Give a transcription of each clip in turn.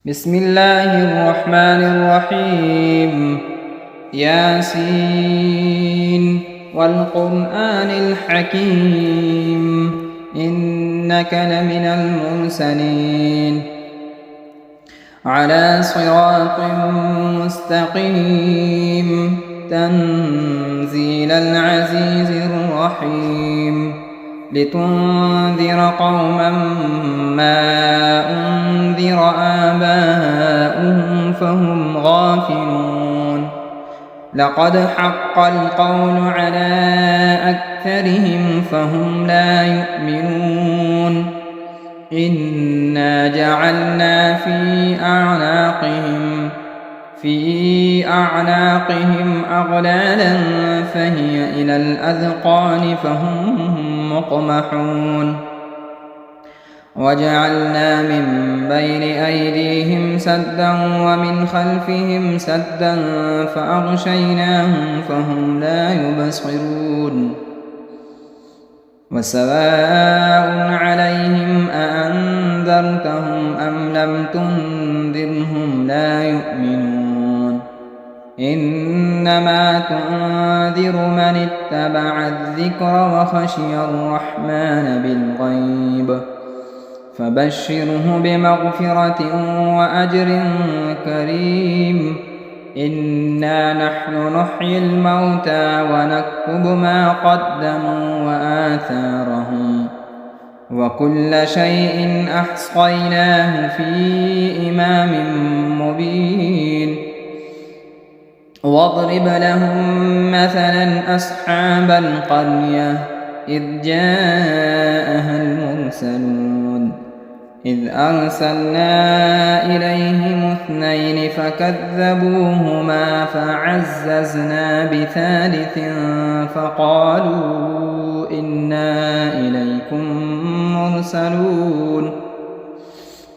بسم الله الرحمن الرحيم. ياسين والقرآن الحكيم إنك لمن المرسلين على صراط مستقيم تنزيل العزيز الرحيم لتنذر قوما ما أنذر آباؤهم فهم غافلون لقد حق القول على أكثرهم فهم لا يؤمنون إنا جعلنا في أعناقهم أغلالا فهي إلى الأذقان فهم مقمحون وجعلنا من بين أيديهم سدا ومن خلفهم سدا فأغشيناهم فهم لا يبصرون وسواء عليهم أأنذرتهم أم لم تنذرهم لا يؤمنون إنما تنذر من اتبع الذكر وخشي الرحمن بالغيب فبشره بمغفرة وأجر كريم إنا نحن نحيي الموتى ونكتب ما قدموا وآثارهم وكل شيء أحصيناه في إمام مبين واضرب لهم مثلا أصحاب القرية إذ جاءها المرسلون إذ أرسلنا إليهم اثنين فكذبوهما فعززنا بثالث فقالوا إنا إليكم مرسلون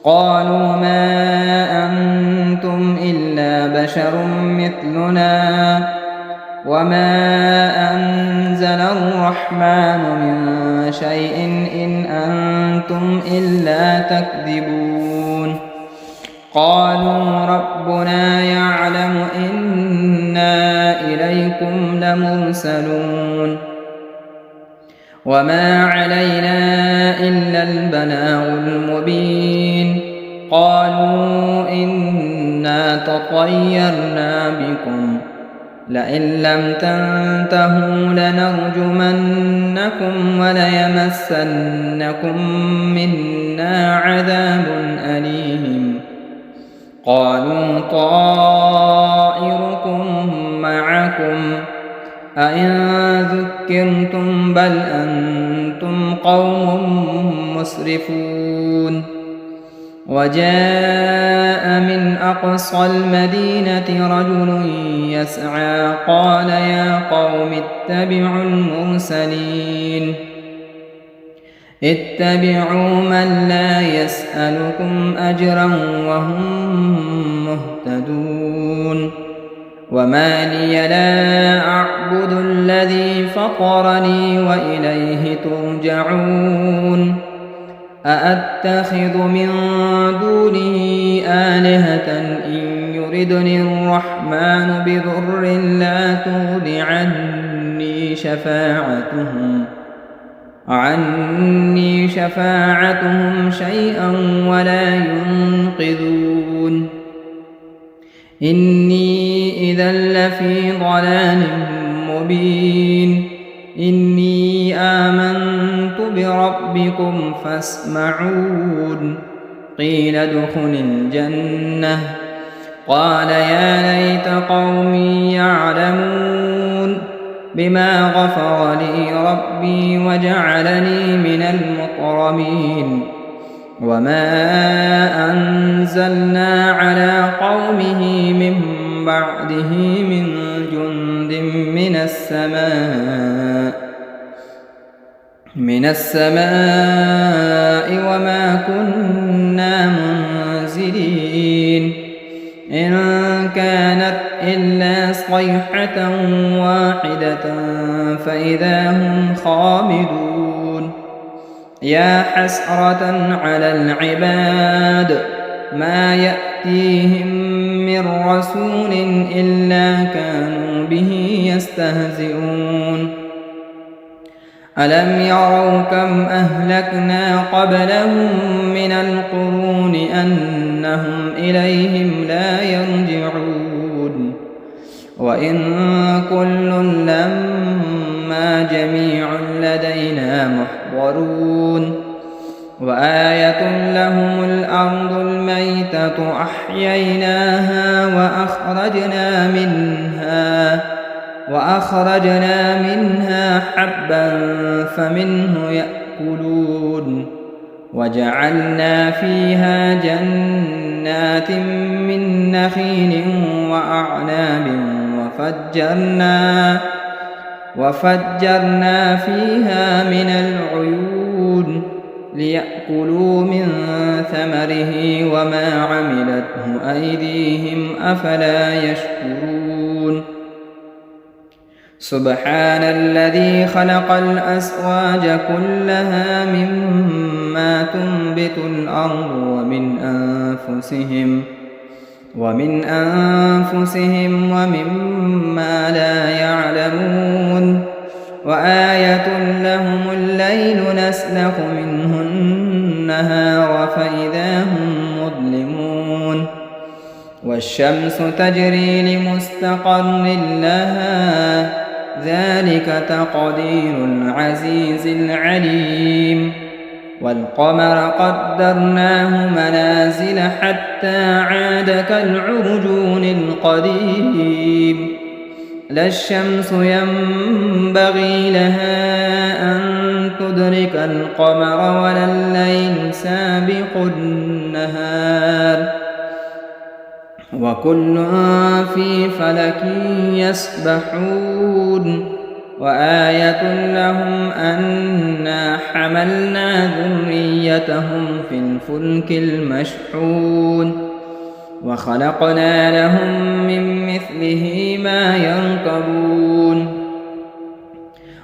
قالوا ما أنتم إلا بشر مثلنا وما أنزل الرحمن من شيء إن أنتم إلا تكذبون قالوا ربنا يعلم إنا إليكم لمرسلون وما علينا إلا البلاغ المبين قالوا إنا تطيرنا بكم لئن لم تنتهوا لنرجمنكم وليمسنكم منا عذاب أليم قالوا طائركم معكم أئن ذكرتم بل أنتم قوم مسرفون وجاء من أقصى المدينة رجل يسعى قال يا قوم اتبعوا المرسلين اتبعوا من لا يسألكم أجرا وهم مهتدون وما لي لا أعبد الذي فطرني وإليه ترجعون أأتخذ من دونه آلهة إن يردني الرحمن بضر لا تغن عني شفاعتهم شيئا ولا ينقذون إني إذا لفي ضلال مبين إني آمنت بربكم فاسمعون قيل ادخل الجنة قال يا ليت قومي يعلمون بما غفر لي ربي وجعلني من المكرمين وما أنزلنا على قومه من بعده من جند من السماء وما كنا منزلين إن كانت إلا صيحة واحدة فإذا هم خامدون يا حسرة على العباد ما يأتيهم من رسول إلا كانوا به يستهزئون ألم يروا كم أهلكنا قبلهم من القرون أنهم إليهم لا يرجعون وإن كل لما جميع لدينا محضرون وآية لهم الأرض الميتة أحييناها وأخرجنا منها حبا فمنه يأكلون وجعلنا فيها جنات من نخيل وأعناب وفجرنا فيها من العيون ليأكلوا من ثمره وما عملته أيديهم أفلا يشكرون سبحان الذي خلق الأزواج كلها مما تنبت الأرض ومن أنفسهم ومما لا يعلمون وآية لهم الليل نسلخ منه النهار فإذا هم مظلمون والشمس تجري لمستقر لها ذلك تقدير العزيز العليم والقمر قدرناه منازل حتى عاد كالعرجون القديم لا الشمس ينبغي لها أن تدرك القمر ولا الليل سابق النهار وكل في فلك يسبحون وآية لهم أنا حملنا ذريتهم في الفلك المشحون وخلقنا لهم من مثله ما يركبون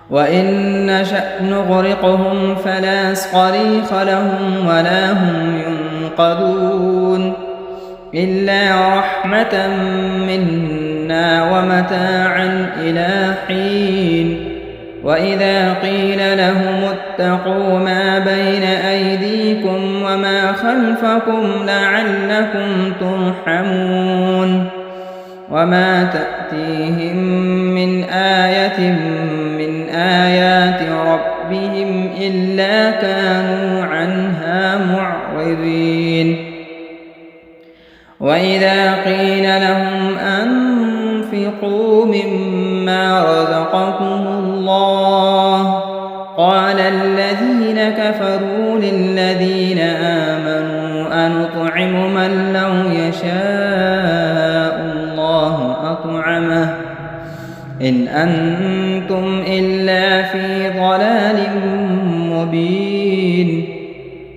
وإن نشأ نغرقهم فلا صريخ لهم ولا هم ينقذون إلا رحمة منا ومتاعا إلى حين وإذا قيل لهم اتقوا ما بين أيديكم وما خلفكم لعلكم ترحمون وما تأتيهم من آية من آيات ربهم إلا كانوا عنها معرضين وإذا قيل لهم أنفقوا مما رزقكم الله قال الذين كفروا للذين آمنوا أنطعم من لو يشاء الله أطعمه إن أنتم إلا في ضلال مبين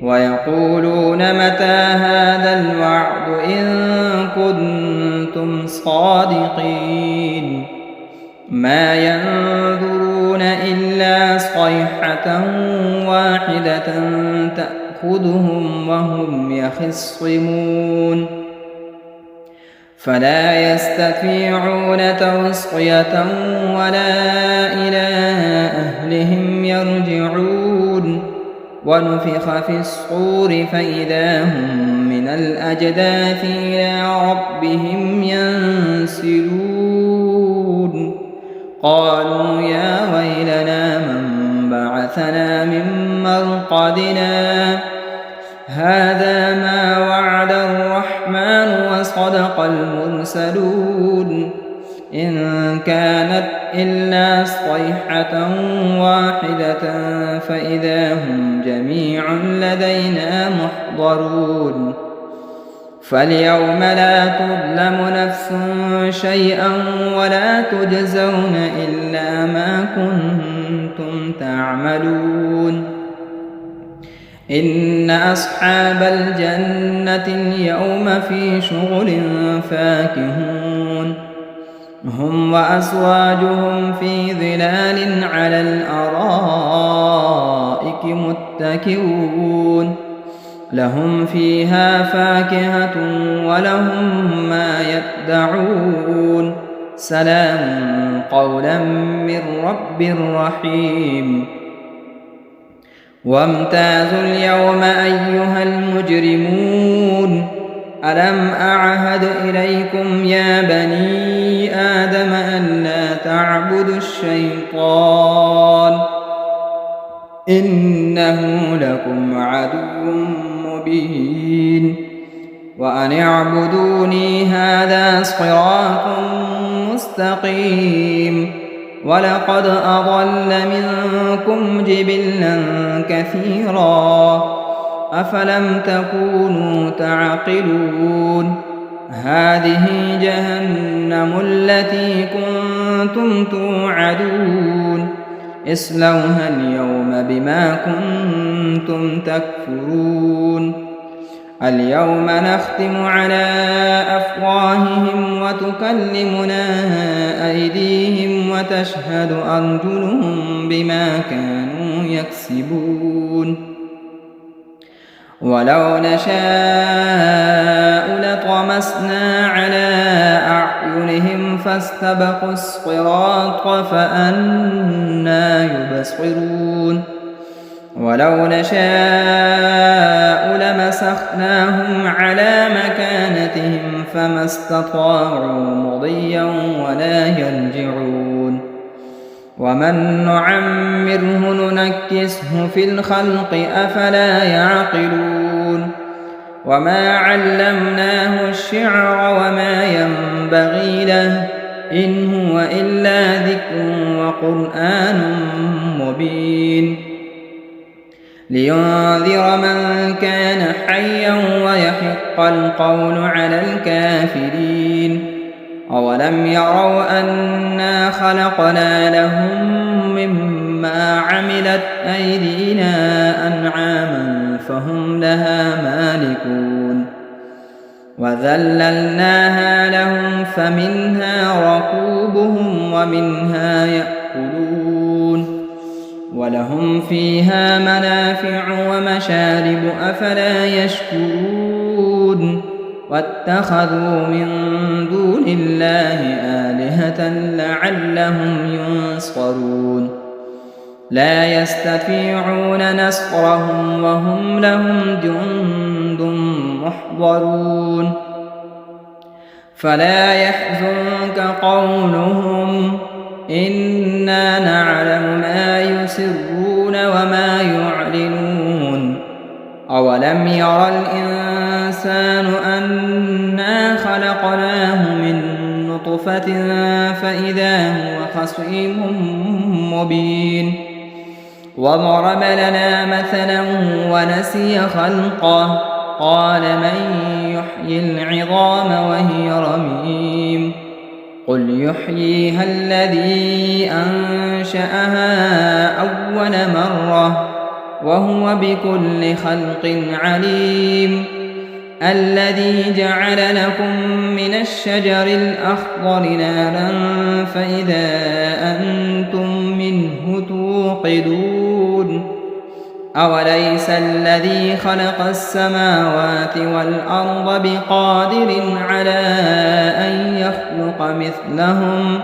ويقولون متى هذا الوعد إن كنتم صادقين ما ينظرون إلا صيحة واحدة تأخذهم وهم يخصمون فلا يستطيعون توصية ولا إلى أهلهم يرجعون ونفخ في الصور فإذا هم من الأجداث إلى ربهم ينسلون قالوا يا ويلنا من بعثنا من مرقدنا هذا ما وعد الرحمن وصدق المرسلون إن كانت إلا صيحة واحدة فإذا هم جميع لدينا محضرون فاليوم لا تظلم نفس شيئا ولا تجزون إلا ما كنتم تعملون إن أصحاب الجنة اليوم في شغل فاكهون هم وأزواجهم في ظلال على الأرائك متكئون لهم فيها فاكهة ولهم ما يدعون سلام قولا من رب رحيم وامتازوا اليوم أيها المجرمون ألم أعهد إليكم يا بني آدم أن لا تعبدوا الشيطان إنه لكم عدو مبين وأن اعبدوني هذا صراط مستقيم ولقد أضل منكم جبلا كثيرا أفلم تكونوا تعقلون هذه جهنم التي كنتم توعدون اصلوها اليوم بما كنتم تكفرون اليوم نختم على أفواههم وتكلمنا أيديهم وتشهد أرجلهم بما كانوا يكسبون ولو نشاء لطمسنا على أعينهم فاستبقوا الصراط فأنى يبصرون ولو نشاء لمسخناهم على مكانتهم فما استطاعوا مضيا ولا يرجعون ومن نعمره ننكسه في الخلق أفلا يعقلون وما علمناه الشعر وما ينبغي له إن هو إلا ذكر وقرآن مبين لينذر من كان حيا ويحق القول على الكافرين أولم يروا أنا خلقنا لهم مما عملت أيدينا أنعاما فهم لها مالكون وذللناها لهم فمنها ركوبهم ومنها يأكلون ولهم فيها منافع ومشارب أفلا يشكرون واتخذوا من دون الله آلهة لعلهم ينصرون لا يستطيعون نصرهم وهم لهم جند محضرون فلا يحزنك قولهم إنا نعلم ما يسرون وما يعلنون أولم ير الإنسان أنا خلقناه من نطفة فإذا هو خصيم مبين وضرب لنا مثلا ونسي خلقه قال من يحيي العظام وهي رميم قل يحييها الذي أنشأها أول مرة وهو بكل خلق عليم الذي جعل لكم من الشجر الأخضر نارا فإذا أنتم منه توقدون أوليس الذي خلق السماوات والأرض بقادر على أن يخلق مثلهم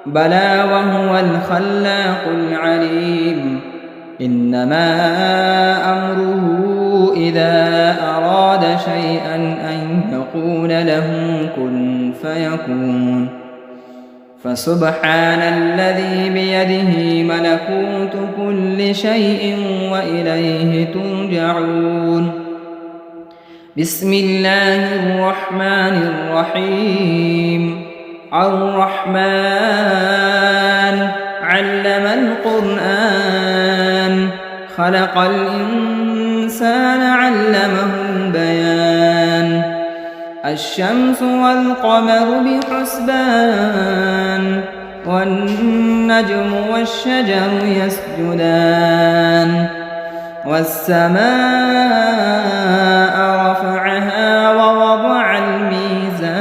بلى وهو الخلاق العليم إنما أمره إذا أراد شيئا أن يقول له كن فيكون فسبحان الذي بيده ملكوت كل شيء وإليه ترجعون بسم الله الرحمن الرحيم الرحمن علم القرآن خلق الإنسان علمه البيان الشمس والقمر بحسبان والنجم والشجر يسجدان والسماء رفعها ووضع الميزان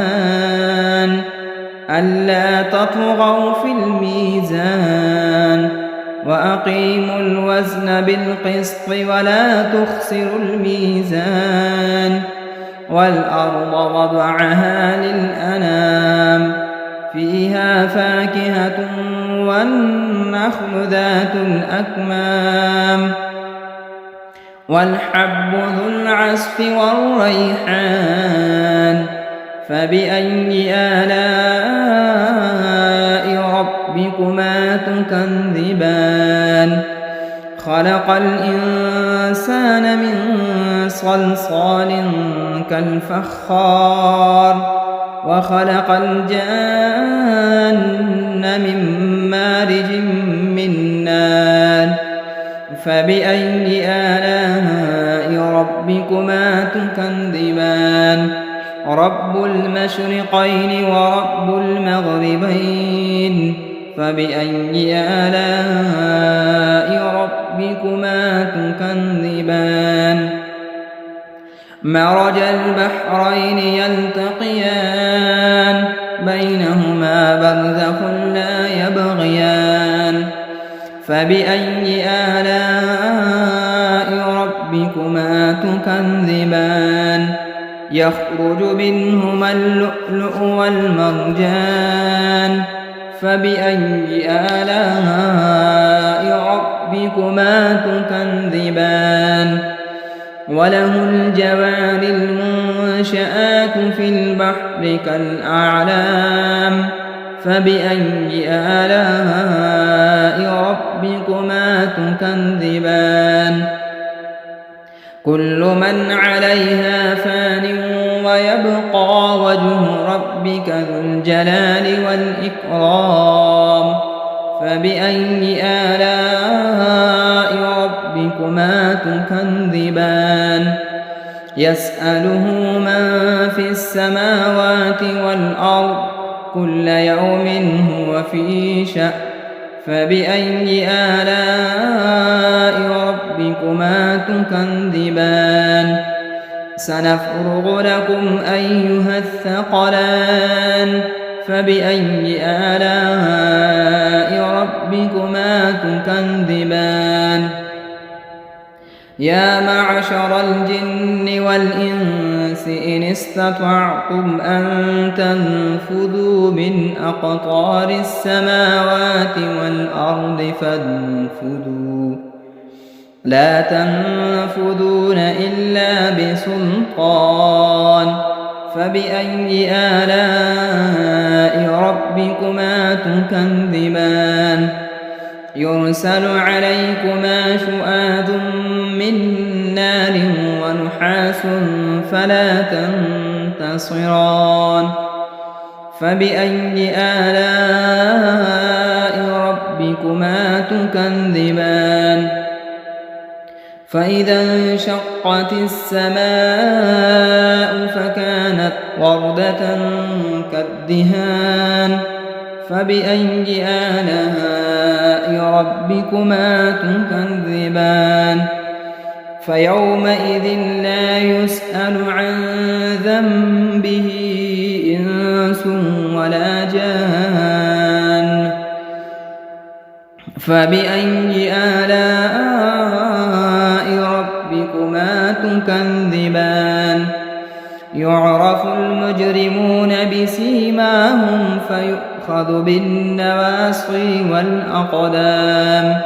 ألا تطغوا في الميزان وأقيموا الوزن بالقسط ولا تخسروا الميزان والأرض وضعها للأنام فيها فاكهة والنخل ذات الأكمام والحب ذو العصف والريحان فبأي آلاء ربكما تكذبان خلق الإنسان من صلصال كالفخار وخلق الجان من مارج من نار فبأي آلاء ربكما تكذبان رب المشرقين ورب المغربين فبأي آلاء ربكما تكذبان مرج البحرين يلتقيان بينهما برزخ لا يبغيان فبأي آلاء ربكما تكذبان يخرج منهما اللؤلؤ والمرجان فبأي آلاء ربكما تكذبان وله الجوار المنشآت في البحر كالأعلام فبأي آلاء ربكما تكذبان كل من عليها فان ويبقى وجه ربك ذو الجلال والإكرام فبأي آلاء ربكما تكذبان يسأله من في السماوات والأرض كل يوم هو في شأن فبأي آلاء ربكما تكذبان سنفرغ لكم أيها الثقلان فبأي آلاء ربكما تكذبان يا معشر الجن والإنس إن استطعتم أن تنفذوا من أقطار السماوات والأرض فانفذوا لا تنفذون إلا بسلطان فبأي آلاء ربكما تكذبان يرسل عليكما شؤاد من نار ونحاس فلا تنتصران فبأي آلاء ربكما تكذبان فإذا انشقت السماء فكانت وردة كالدهان فبأي آلاء ربكما تكذبان فيومئذ لا يسأل عن ذنبه إنس ولا جان فبأي آلاء ربكما تكذبان يعرف المجرمون بسيماهم فيؤخذ بالنواصي والأقدام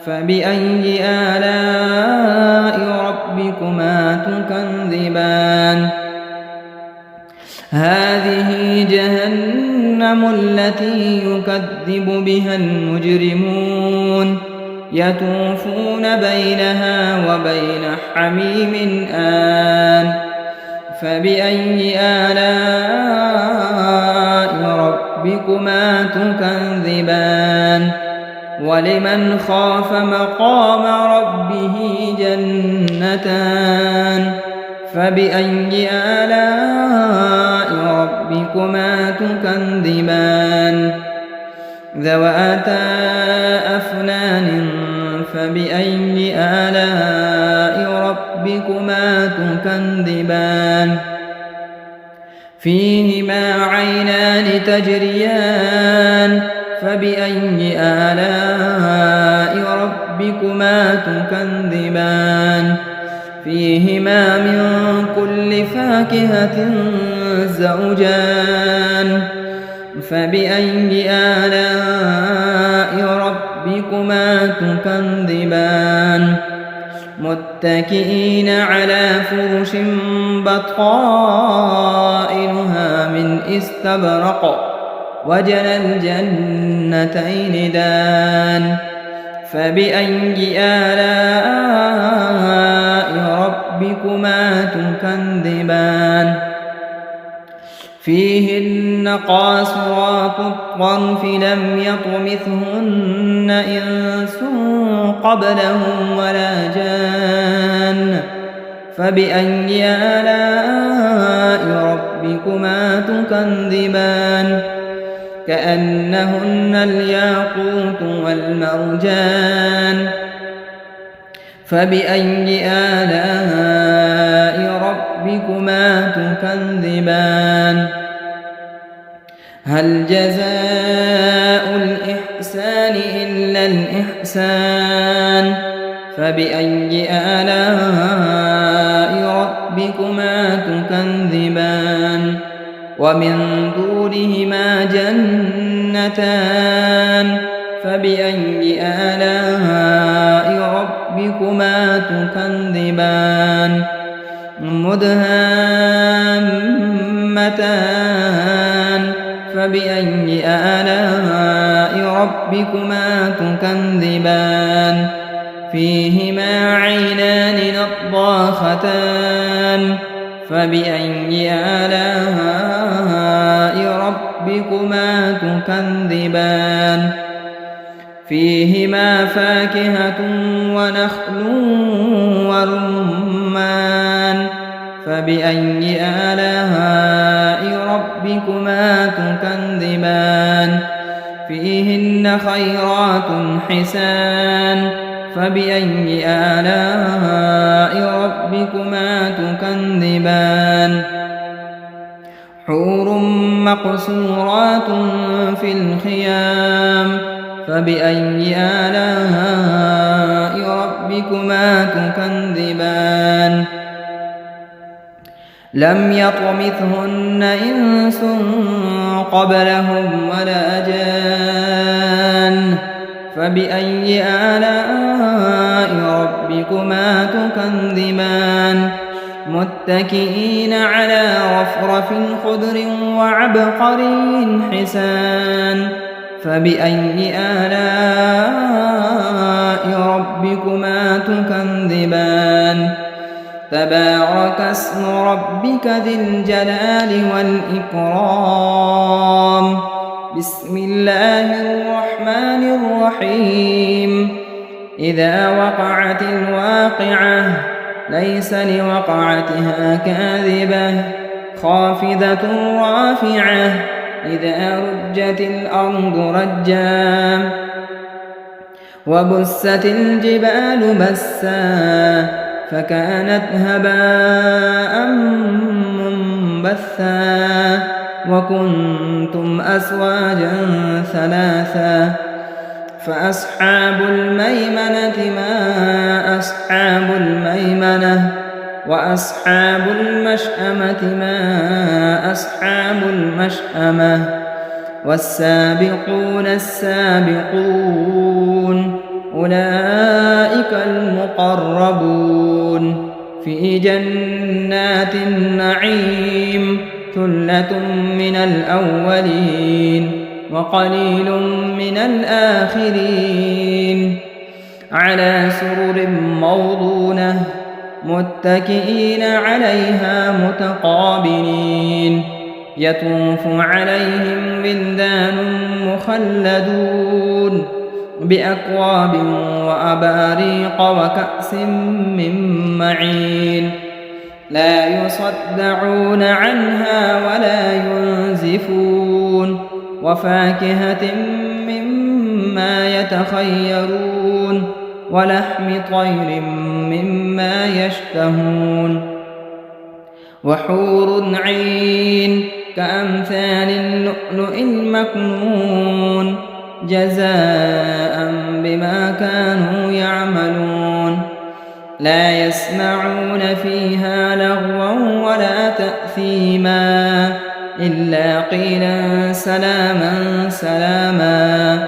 فبأي آلاء ربكما تكذبان هذه جهنم التي يكذب بها المجرمون يطوفون بينها وبين حميم آن فبأي آلاء ربكما تكذبان ولمن خاف مقام ربه جنتان فبأي آلاء ربكما تكذبان ذواتا أفنان فبأي آلاء ربكما تكذبان فيهما عينان تجريان فبأي آلاء ربكما تكذبان فيهما من كل فاكهة زوجان فبأي آلاء ربكما تكذبان متكئين على فرش بطائنها من استبرق وجنى الجنتين دان فبأي آلاء ربكما تكذبان فيهن قاصرات الطرف لم يطمثهن إنس قبلهم ولا جان فبأي آلاء ربكما تكذبان كأنهن الياقوت والمرجان فبأي آلاء ربكما تكذبان هل جزاء الإحسان إلا الإحسان فبأي آلاء ربكما تكذبان ومن دونهما جنتان فبأي آلاء ربكما تكذبان مدهامتان فبأي آلاء ربكما تكذبان فيهما عينان نضاختان فبأي آلاء ربكما تكذبان فيهما فاكهة ونخل ورمان فبأي آلاء ربكما تكذبان فيهن خيرات حسان فبأي آلاء ربكما تكذبان حور مقصورات في الخيام فبأي آلاء ربكما تكذبان لم يطمثهن إنس قبلهم ولا جان فبأي آلاء ربكما تكذبان متكئين على رفرف خضر وعبقري حسان فبأي آلاء ربكما تكذبان تبارك اسم ربك ذي الجلال والإكرام بسم الله الرحمن الرحيم إذا وقعت الواقعة ليس لوقعتها كاذبة خافضة رافعة إذا رجت الأرض رجا وبست الجبال بسا فكانت هباء منبثا وكنتم أزواجا ثلاثا فأصحاب الميمنة ما أصحاب الميمنة وأصحاب المشأمة ما أصحاب المشأمة والسابقون السابقون أولئك المقربون في جنات النعيم ثلة من الأولين وقليل من الآخرين على سرر موضونة متكئين عليها متقابلين يطوف عليهم ولدان مخلدون بأكواب وأباريق وكأس من معين لا يصدعون عنها ولا ينزفون وفاكهة مما يتخيرون ولحم طير مما يشتهون وحور عين كأمثال اللؤلؤ المكنون جزاء بما كانوا يعملون لا يسمعون فيها لغوا ولا تأثيما إلا قيلا سلاما سلاما.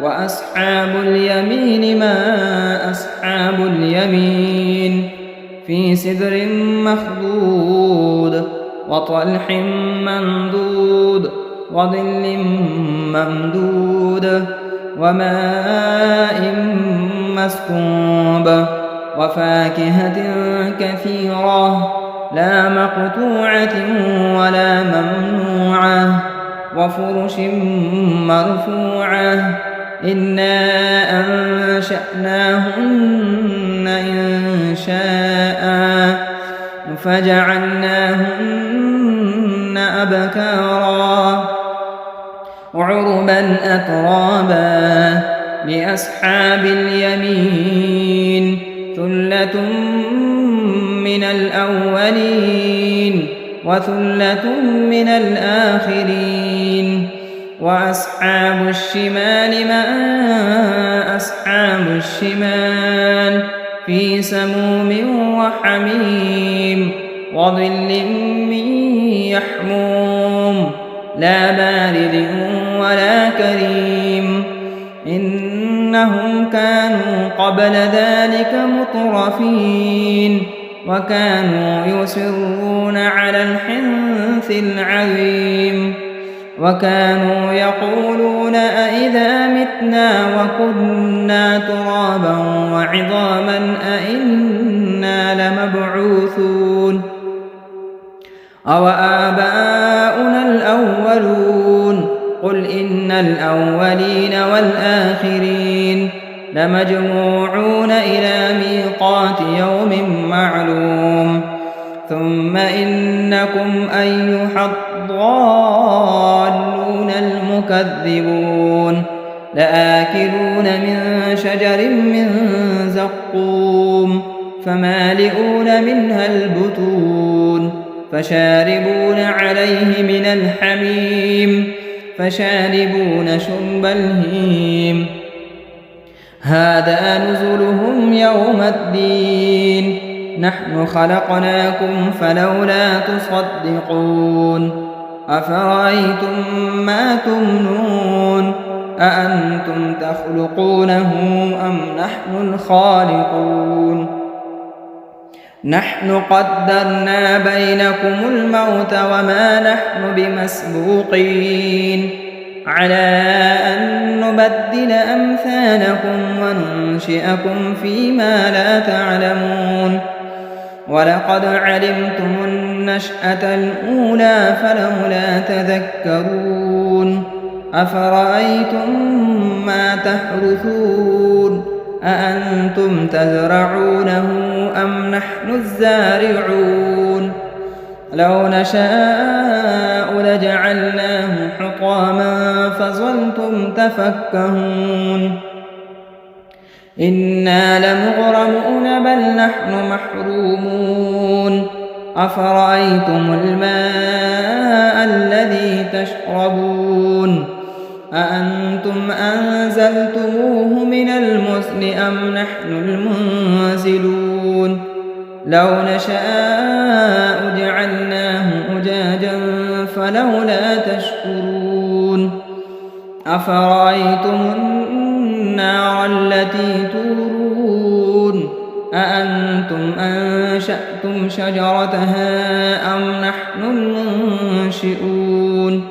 وأصحاب اليمين ما أصحاب اليمين في سدر مخضود وطلح منضود وظل ممدود وماء مسكوب وفاكهة كثيرة لا مقطوعة ولا ممنوعة وفرش مرفوعة إنا أنشأناهن إنشاء فجعلناهن أبكارا عربا أترابا لأصحاب اليمين ثلة من الأولين وثلة من الآخرين. وأصحاب الشمال ما أصحاب الشمال في سموم وحميم وظل من يحموم لا بارد ولا كريم إنهم كانوا قبل ذلك مترفين وكانوا يصرون على الحنث العظيم وكانوا يقولون أئذا متنا وكنا ترابا وعظاما أئنا لمبعوثون أوآباؤنا الأولون قل إن الأولين والآخرين لمجموعون إلى ميقات يوم معلوم ثم إنكم أيها الضالون المكذبون لآكلون من شجر من زقوم فمالئون منها البطون فشاربون عليه من الحميم فشاربون شرب الهيم هذا نزلهم يوم الدين نحن خلقناكم فلولا تصدقون أفرأيتم ما تمنون أأنتم تخلقونه أم نحن الخالقون نحن قدرنا بينكم الموت وما نحن بمسبوقين على أن نبدل أمثالكم وننشئكم فيما لا تعلمون ولقد علمتم النشأة الأولى فلولا تذكرون أفرأيتم ما تحرثون أأنتم تزرعونه أم نحن الزارعون لو نشاء لجعلناه حطاما فظلتم تفكهون إنا لمغرمون بل نحن محرومون أفرأيتم الماء الذي تشربون أأنتم أنزلتموه من المزن أم نحن المنزلون لو نشاء جعلناه أجاجا فلولا تشكرون أفرأيتم النار التي تورون أأنتم أنشأتم شجرتها أم نحن المنشئون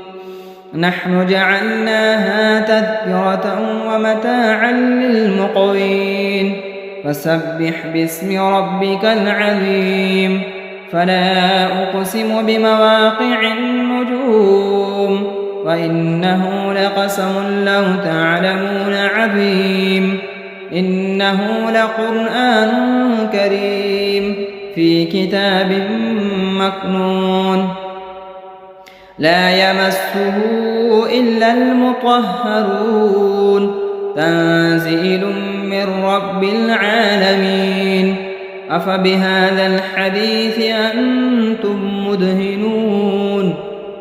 نحن جعلناها تذكرة ومتاعا للمقوين فسبح باسم ربك العظيم فلا أقسم بمواقع النجوم وإنه لقسم لو تعلمون عظيم إنه لقرآن كريم في كتاب مكنون لا يمسه إلا المطهرون تنزيل من رب العالمين أفبهذا الحديث أنتم مدهنون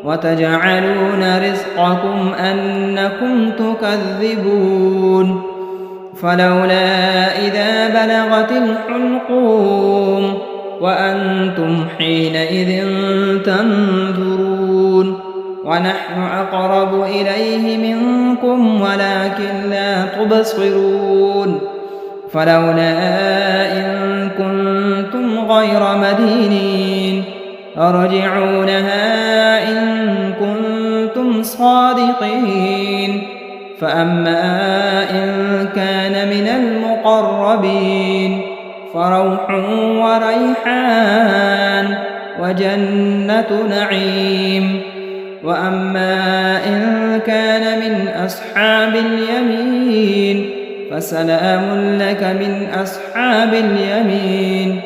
وتجعلون رزقكم أنكم تكذبون فلولا إذا بلغت الحلقوم وأنتم حينئذ تنظرون ونحن أقرب إليه منكم ولكن لا تبصرون فلولا إن كنتم غير مدينين ارجعونها إن كنتم صادقين فأما إن كان من المقربين فروح وريحان وجنة نعيم وأما إن كان من أصحاب اليمين فسلام لك من أصحاب اليمين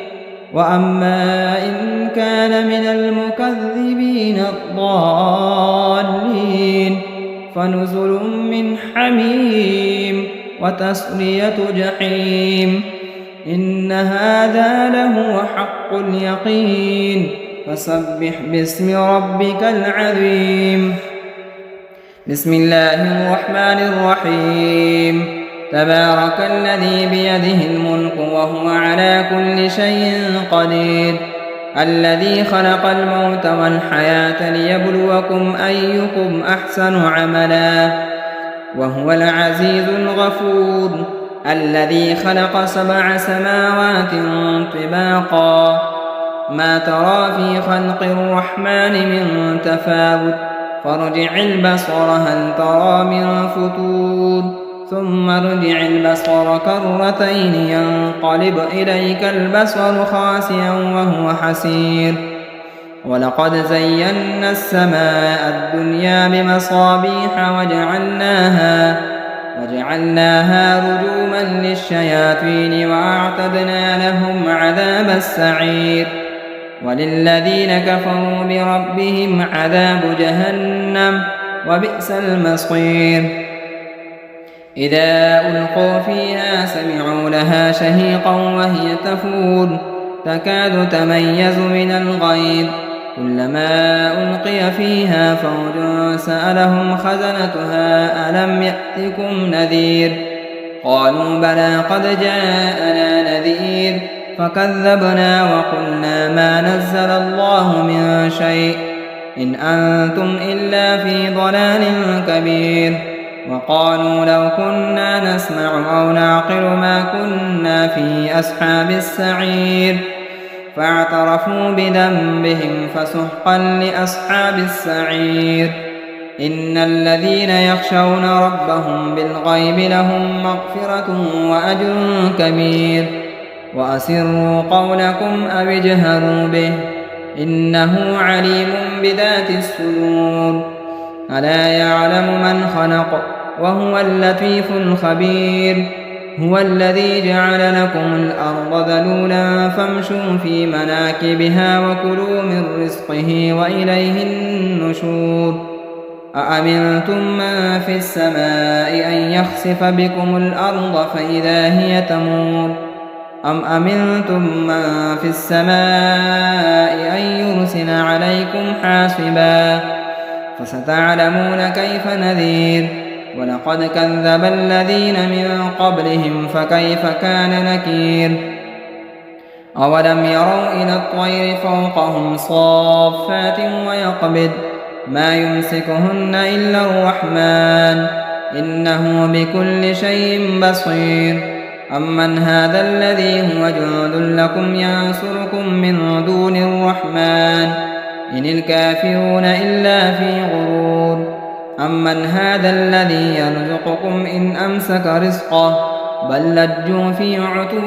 وأما إن كان من المكذبين الضالين فنزل من حميم وتصلية جحيم إن هذا لهو حق اليقين فسبح باسم ربك العظيم بسم الله الرحمن الرحيم تبارك الذي بيده الملك وهو على كل شيء قدير الذي خلق الموت والحياة ليبلوكم أيكم أحسن عملا وهو العزيز الغفور الذي خلق 7 سماوات طباقا ما ترى في خلق الرحمن من تفاوت فارجع البصر هل ترى من فتور ثم ارجع البصر كرتين ينقلب إليك البصر خاسئا وهو حسير ولقد زينا السماء الدنيا بمصابيح وجعلناها رجوما للشياطين وأعتدنا لهم عذاب السعير وللذين كفروا بربهم عذاب جهنم وبئس المصير إذا ألقوا فيها سمعوا لها شهيقا وهي تفور تكاد تميز من الغيظ كلما ألقي فيها فوج سألهم خزنتها ألم يأتكم نذير قالوا بلى قد جاءنا نذير فكذبنا وقلنا ما نزل الله من شيء إن أنتم إلا في ضلال كبير وقالوا لو كنا نسمع أو نعقل ما كنا في أصحاب السعير فاعترفوا بذنبهم فسحقا لأصحاب السعير إن الذين يخشون ربهم بالغيب لهم مغفرة وأجر كبير وأسروا قولكم أو اجهروا به إنه عليم بذات الصدور ألا يعلم من خلق وهو اللطيف الخبير هو الذي جعل لكم الأرض ذلولا فامشوا في مناكبها وكلوا من رزقه وإليه النشور أأمنتم من في السماء أن يخسف بكم الأرض فإذا هي تمور أم أمنتم من في السماء أن يرسل عليكم حاصبا فستعلمون كيف نذير ولقد كذب الذين من قبلهم فكيف كان نكير أولم يروا إلى الطير فوقهم صافات ويقبض ما يمسكهن إلا الرحمن إنه بكل شيء بصير أمن هذا الذي هو جند لكم ينصركم من دون الرحمن إن الكافرون إلا في غرور أمن هذا الذي يرزقكم إن أمسك رزقه بل لجوا في عتو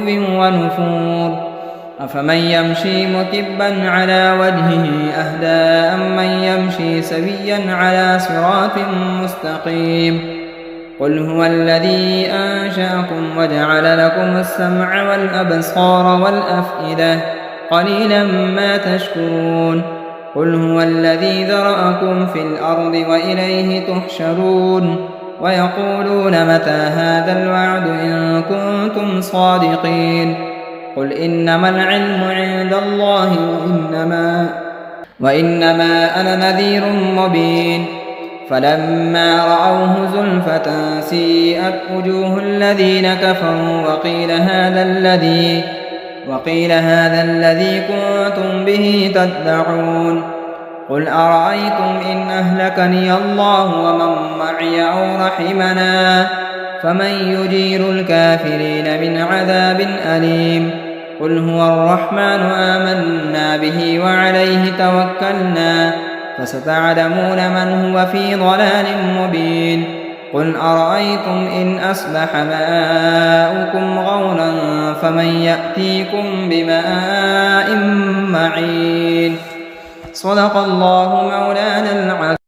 ونفور أفمن يمشي مكبا على وجهه أهدى أمن يمشي سويا على صراط مستقيم قل هو الذي أنشأكم وجعل لكم السمع والأبصار والأفئدة قليلا ما تشكرون قل هو الذي ذرأكم في الأرض وإليه تحشرون ويقولون متى هذا الوعد إن كنتم صادقين قل إنما العلم عند الله وإنما أنا نذير مبين فلما رأوه زلفة سيئت وجوه الذين كفروا وقيل هذا الذي كنتم به تدعون قل أرأيتم إن أهلكني الله ومن معي أو رحمنا فمن يجير الكافرين من عذاب أليم قل هو الرحمن آمنا به وعليه توكلنا فستعلمون من هو في ضلال مبين قل أرأيتم إن أصبح ماؤكم غورا فمن يأتيكم بماء معين صدق الله مولانا العظيم.